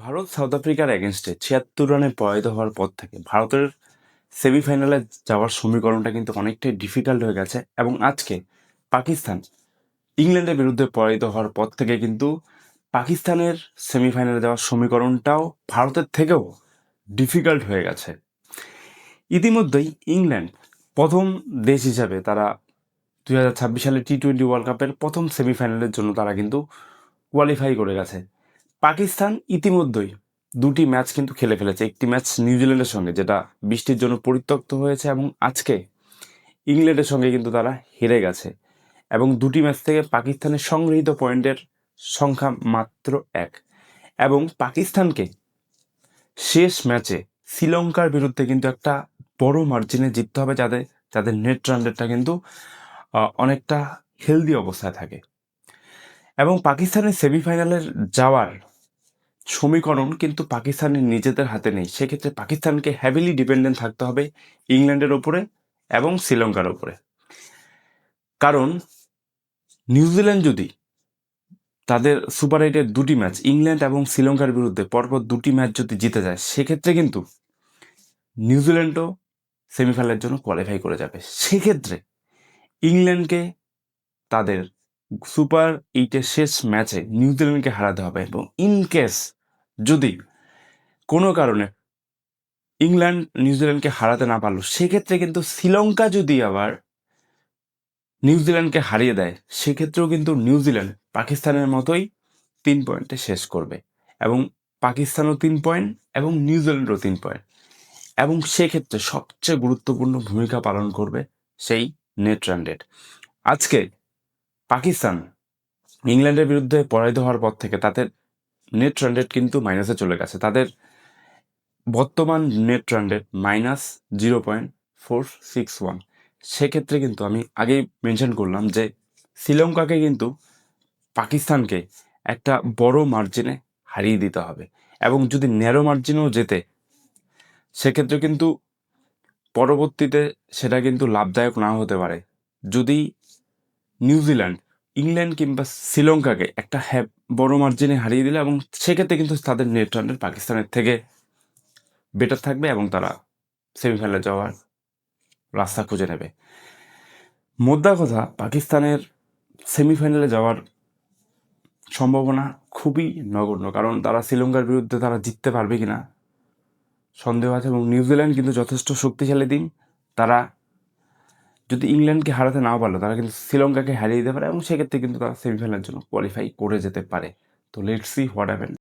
Bharat south আফ্রিকার এগেনস্টে ৭৬ রানে পরাজিত হওয়ার পর থেকে ভারতের সেমিফাইনালে যাওয়ার সমীকরণটা কিন্তু অনেকটাই ডিফিকাল্ট হয়ে গেছে এবং আজকে পাকিস্তান ইংল্যান্ডের বিরুদ্ধে পরাজিত হওয়ার পর থেকে কিন্তু পাকিস্তানের সেমিফাইনালে যাওয়ার সমীকরণটাও ভারতের থেকেও ডিফিকাল্ট হয়ে গেছে। ইতিমধ্যেই ইংল্যান্ড প্রথম দেশ হিসাবে তারা 2026 সালে টি-20 ওয়ার্ল্ড কাপের প্রথম সেমিফাইনালের জন্য তারা কিন্তু কোয়ালিফাই করে গেছে। পাকিস্তান ইতিমধ্যেই দুটি ম্যাচ কিন্তু খেলে ফেলেছে। একটি ম্যাচ নিউজিল্যান্ডের সঙ্গে, যেটা বৃষ্টির জন্য পরিত্যক্ত হয়েছে, এবং আজকে ইংল্যান্ডের সঙ্গে কিন্তু তারা হেরে গেছে। এবং দুটি ম্যাচ থেকে পাকিস্তানের সংগৃহীত পয়েন্টের সংখ্যা মাত্র 1। এবং পাকিস্তানকে শেষ ম্যাচে শ্রীলঙ্কার বিরুদ্ধে কিন্তু একটা বড় মার্জিনে জিততে হবে, যাদের নেট রান রেটটা কিন্তু অনেকটা হেলদি অবস্থায় থাকে। এবং পাকিস্তানের সেমিফাইনালের যাওয়ার সমীকরণ কিন্তু পাকিস্তানের নিজেদের হাতে নেই। সেক্ষেত্রে পাকিস্তানকে হ্যাভিলি ডিপেন্ডেন্ট থাকতে হবে ইংল্যান্ডের ওপরে এবং শ্রীলঙ্কার ওপরে। কারণ নিউজিল্যান্ড যদি তাদের সুপার এইটের দুটি ম্যাচ ইংল্যান্ড এবং শ্রীলঙ্কার বিরুদ্ধে পরপর দুটি ম্যাচ যদি জিতে যায়, সেক্ষেত্রে কিন্তু নিউজিল্যান্ডও সেমিফাইনালের জন্য কোয়ালিফাই করে যাবে। সেক্ষেত্রে ইংল্যান্ডকে তাদের সুপার এইটের শেষ ম্যাচে নিউজিল্যান্ডকে হারাতে হবে। এবং ইন কেস যদি কোনো কারণে ইংল্যান্ড নিউজিল্যান্ডকে হারাতে না পারলো, সেক্ষেত্রে কিন্তু শ্রীলঙ্কা যদি আবার নিউজিল্যান্ডকে হারিয়ে দেয়, সেক্ষেত্রেও কিন্তু নিউজিল্যান্ড পাকিস্তানের মতোই 3 পয়েন্টে শেষ করবে। এবং পাকিস্তানও 3 পয়েন্ট এবং নিউজিল্যান্ডও 3 পয়েন্ট। এবং সেক্ষেত্রে সবচেয়ে গুরুত্বপূর্ণ ভূমিকা পালন করবে সেই নেট রান রেট। আজকে পাকিস্তান ইংল্যান্ডের বিরুদ্ধে পরাজিত হওয়ার পর থেকে তাদের নেট রান রেট কিন্তু মাইনাসে চলে গেছে। তাদের বর্তমান নেট রান রেট -0.461। সেক্ষেত্রে কিন্তু আমি আগেই মেনশন করলাম যে শ্রীলঙ্কাকে কিন্তু পাকিস্তানকে একটা বড় মার্জিনে হারিয়ে দিতে হবে। এবং যদি ন্যারো মার্জিনেও জেতে, সেক্ষেত্রে কিন্তু পরবর্তীতে সেটা কিন্তু লাভদায়ক নাও হতে পারে। যদি নিউজিল্যান্ড ইংল্যান্ড কিংবা শ্রীলঙ্কাকে একটা বড় মার্জিনে হারিয়ে দিলে, এবং সেক্ষেত্রে কিন্তু তাদের নেট রান রেট পাকিস্তানের থেকে বেটার থাকবে এবং তারা সেমিফাইনালে যাওয়ার রাস্তা খুঁজে নেবে। মোদ্দা কথা, পাকিস্তানের সেমিফাইনালে যাওয়ার সম্ভাবনা খুবই নগণ্য, কারণ তারা শ্রীলঙ্কার বিরুদ্ধে তারা জিততে পারবে কিনা সন্দেহ আছে। এবং নিউজিল্যান্ড কিন্তু যথেষ্ট শক্তিশালী টিম। তারা যদি ইংল্যান্ডকে হারাতে নাও পারলো, তারা কিন্তু শ্রীলঙ্কাকে হারিয়ে দিতে পারে এবং সেক্ষেত্রে কিন্তু তারা সেমিফাইনালের জন্য কোয়ালিফাই করে যেতে পারে। তো লেটস সি হোয়াট হ্যাপেন।